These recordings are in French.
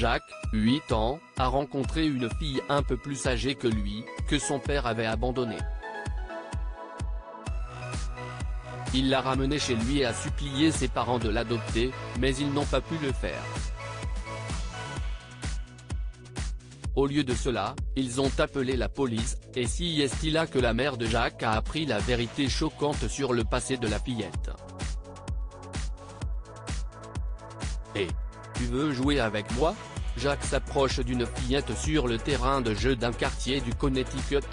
Jacques, 8 ans, a rencontré une fille un peu plus âgée que lui, que son père avait abandonnée. Il l'a ramenée chez lui et a supplié ses parents de l'adopter, mais ils n'ont pas pu le faire. Au lieu de cela, ils ont appelé la police, et si est là que la mère de Jacques a appris la vérité choquante sur le passé de la fillette. Et tu veux jouer avec moi? Jacques s'approche d'une fillette sur le terrain de jeu d'un quartier du Connecticut.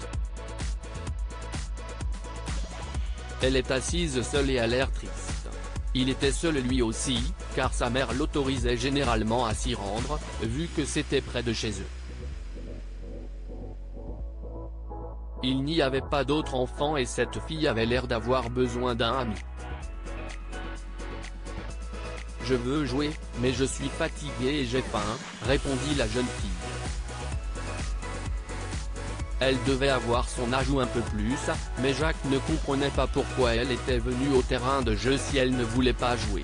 Elle est assise seule et a l'air triste. Il était seul lui aussi, car sa mère l'autorisait généralement à s'y rendre, vu que c'était près de chez eux. Il n'y avait pas d'autres enfants et cette fille avait l'air d'avoir besoin d'un ami. Je veux jouer, mais je suis fatiguée et j'ai faim, répondit la jeune fille. Elle devait avoir son âge ou un peu plus, mais Jacques ne comprenait pas pourquoi elle était venue au terrain de jeu si elle ne voulait pas jouer.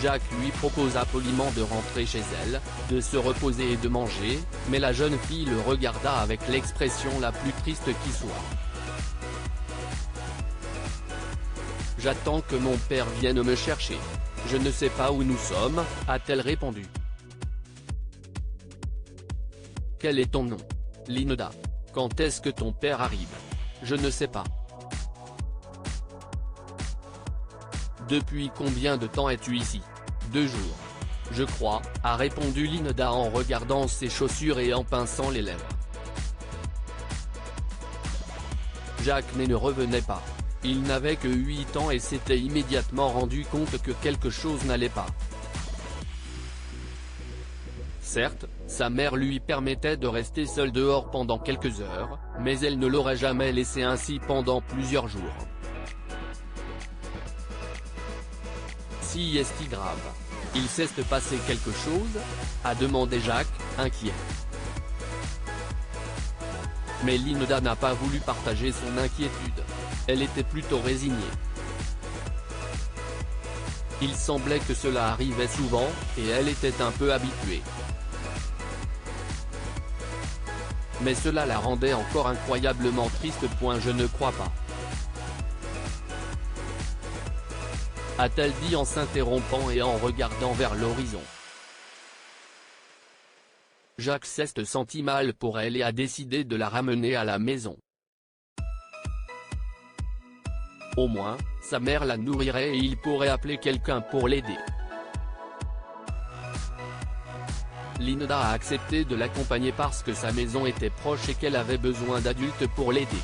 Jacques lui proposa poliment de rentrer chez elle, de se reposer et de manger, mais la jeune fille le regarda avec l'expression la plus triste qui soit. « J'attends que mon père vienne me chercher. Je ne sais pas où nous sommes », a-t-elle répondu. « Quel est ton nom ? » Linda. « Quand est-ce que ton père arrive ? » Je ne sais pas. « Depuis combien de temps es-tu ici ? 2 jours. Je crois, a répondu Linda en regardant ses chaussures et en pinçant les lèvres. Jacques ne revenait pas. Il n'avait que 8 ans et s'était immédiatement rendu compte que quelque chose n'allait pas. Certes, sa mère lui permettait de rester seul dehors pendant quelques heures, mais elle ne l'aurait jamais laissé ainsi pendant plusieurs jours. Si est-il grave? Il s'est passé quelque chose? A demandé Jacques, inquiet. Mais Linda n'a pas voulu partager son inquiétude. Elle était plutôt résignée. Il semblait que cela arrivait souvent, et elle était un peu habituée. Mais cela la rendait encore incroyablement triste. Je ne crois pas. A-t-elle dit en s'interrompant et en regardant vers l'horizon. Jacques s'est senti mal pour elle et a décidé de la ramener à la maison. Au moins, sa mère la nourrirait et il pourrait appeler quelqu'un pour l'aider. Linda a accepté de l'accompagner parce que sa maison était proche et qu'elle avait besoin d'adultes pour l'aider.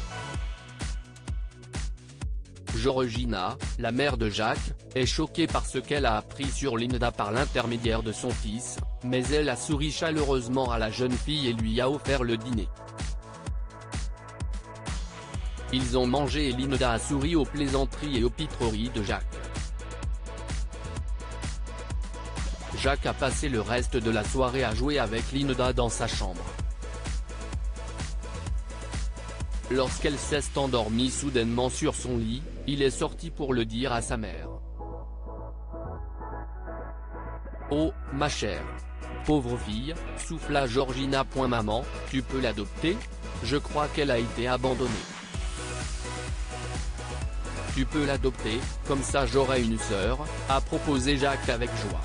Georgina, la mère de Jacques, est choquée par ce qu'elle a appris sur Linda par l'intermédiaire de son fils, mais elle a souri chaleureusement à la jeune fille et lui a offert le dîner. Ils ont mangé et Linda a souri aux plaisanteries et aux pitreries de Jacques. Jacques a passé le reste de la soirée à jouer avec Linda dans sa chambre. Lorsqu'elle s'est endormie soudainement sur son lit, il est sorti pour le dire à sa mère. « Oh, ma chère. Pauvre fille, souffla Georgina. Maman, tu peux l'adopter? Je crois qu'elle a été abandonnée. » « Tu peux l'adopter, comme ça j'aurai une sœur, » a proposé Jacques avec joie.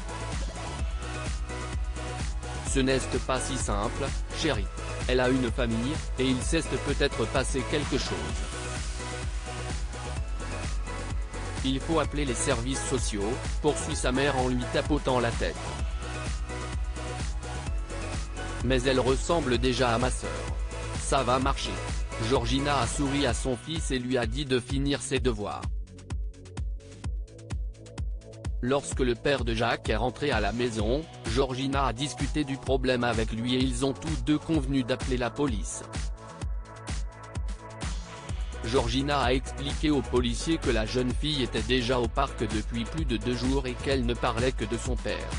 « Ce n'est pas si simple, chérie. Elle a une famille, et il s'est peut-être passé quelque chose. Il faut appeler les services sociaux, » poursuit sa mère en lui tapotant la tête. « Mais elle ressemble déjà à ma sœur. Ça va marcher. » Georgina a souri à son fils et lui a dit de finir ses devoirs. Lorsque le père de Jacques est rentré à la maison, Georgina a discuté du problème avec lui et ils ont tous deux convenu d'appeler la police. Georgina a expliqué aux policiers que la jeune fille était déjà au parc depuis plus de 2 jours et qu'elle ne parlait que de son père.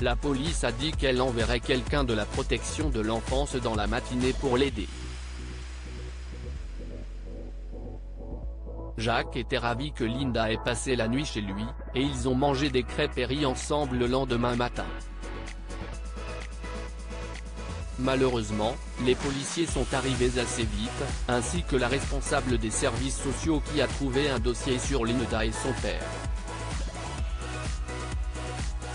La police a dit qu'elle enverrait quelqu'un de la protection de l'enfance dans la matinée pour l'aider. Jacques était ravi que Linda ait passé la nuit chez lui, et ils ont mangé des crêpes et ri ensemble le lendemain matin. Malheureusement, les policiers sont arrivés assez vite, ainsi que la responsable des services sociaux qui a trouvé un dossier sur Linda et son père.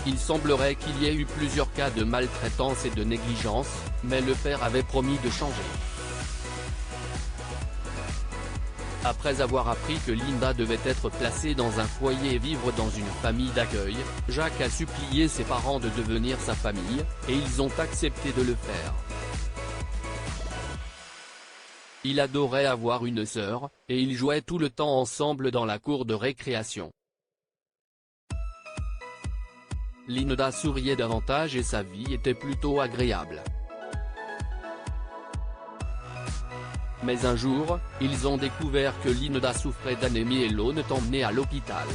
Il semblerait qu'il y ait eu plusieurs cas de maltraitance et de négligence, mais le père avait promis de changer. Après avoir appris que Linda devait être placée dans un foyer et vivre dans une famille d'accueil, Jacques a supplié ses parents de devenir sa famille, et ils ont accepté de le faire. Il adorait avoir une sœur, et ils jouaient tout le temps ensemble dans la cour de récréation. Linda souriait davantage et sa vie était plutôt agréable. Mais un jour, ils ont découvert que Linda souffrait d'anémie et l'ont emmenée à l'hôpital.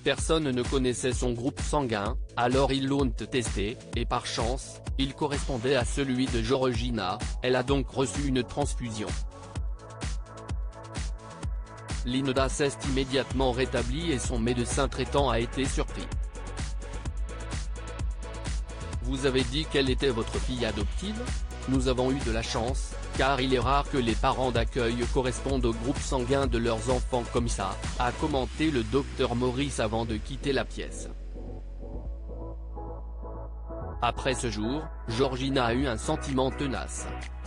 Personne ne connaissait son groupe sanguin, alors ils l'ont testé, et par chance, il correspondait à celui de Georgina. Elle a donc reçu une transfusion. Linda s'est immédiatement rétablie et son médecin traitant a été surpris. Vous avez dit qu'elle était votre fille adoptive ? Nous avons eu de la chance, car il est rare que les parents d'accueil correspondent au groupe sanguin de leurs enfants comme ça, a commenté le docteur Maurice avant de quitter la pièce. Après ce jour, Georgina a eu un sentiment tenace.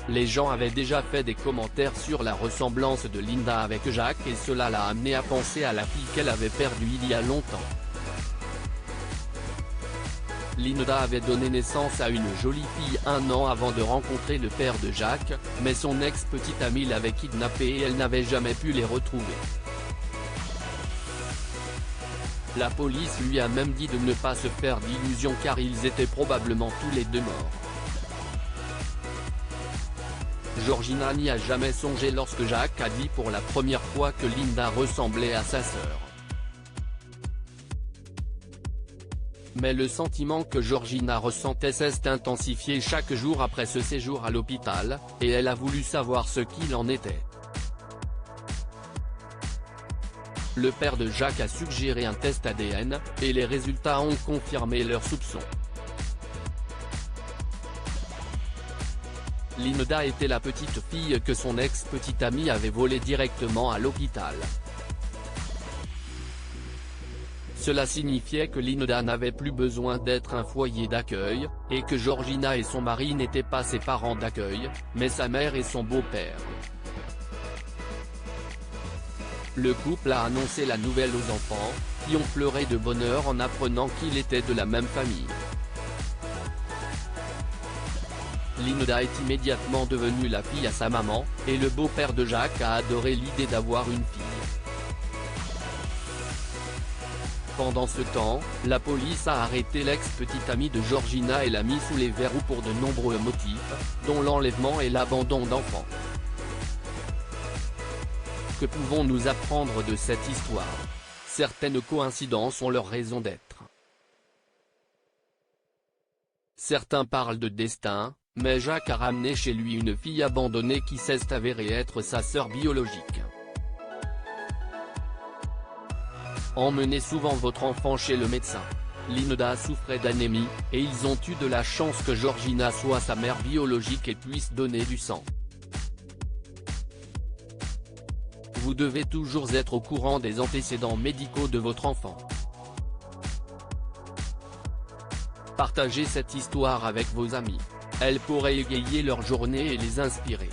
Les gens avaient déjà fait des commentaires sur la ressemblance de Linda avec Jacques et cela l'a amené à penser à la fille qu'elle avait perdue il y a longtemps. Linda avait donné naissance à une jolie fille 1 an avant de rencontrer le père de Jacques, mais son ex-petite amie l'avait kidnappée et elle n'avait jamais pu les retrouver. La police lui a même dit de ne pas se faire d'illusions car ils étaient probablement tous les deux morts. Georgina n'y a jamais songé lorsque Jacques a dit pour la première fois que Linda ressemblait à sa sœur. Mais le sentiment que Georgina ressentait s'est intensifié chaque jour après ce séjour à l'hôpital, et elle a voulu savoir ce qu'il en était. Le père de Jacques a suggéré un test ADN, et les résultats ont confirmé leurs soupçons. Linda était la petite fille que son ex-petite amie avait volée directement à l'hôpital. Cela signifiait que Linda n'avait plus besoin d'être un foyer d'accueil, et que Georgina et son mari n'étaient pas ses parents d'accueil, mais sa mère et son beau-père. Le couple a annoncé la nouvelle aux enfants, qui ont pleuré de bonheur en apprenant qu'il était de la même famille. Linda est immédiatement devenue la fille à sa maman, et le beau-père de Jacques a adoré l'idée d'avoir une fille. Pendant ce temps, la police a arrêté l'ex-petite amie de Georgina et l'a mis sous les verrous pour de nombreux motifs, dont l'enlèvement et l'abandon d'enfants. Que pouvons-nous apprendre de cette histoire? Certaines coïncidences ont leur raison d'être. Certains parlent de destin, mais Jacques a ramené chez lui une fille abandonnée qui s'est avérée être sa sœur biologique. Emmenez souvent votre enfant chez le médecin. Linda souffrait d'anémie, et ils ont eu de la chance que Georgina soit sa mère biologique et puisse donner du sang. Vous devez toujours être au courant des antécédents médicaux de votre enfant. Partagez cette histoire avec vos amis. Elle pourrait égayer leur journée et les inspirer.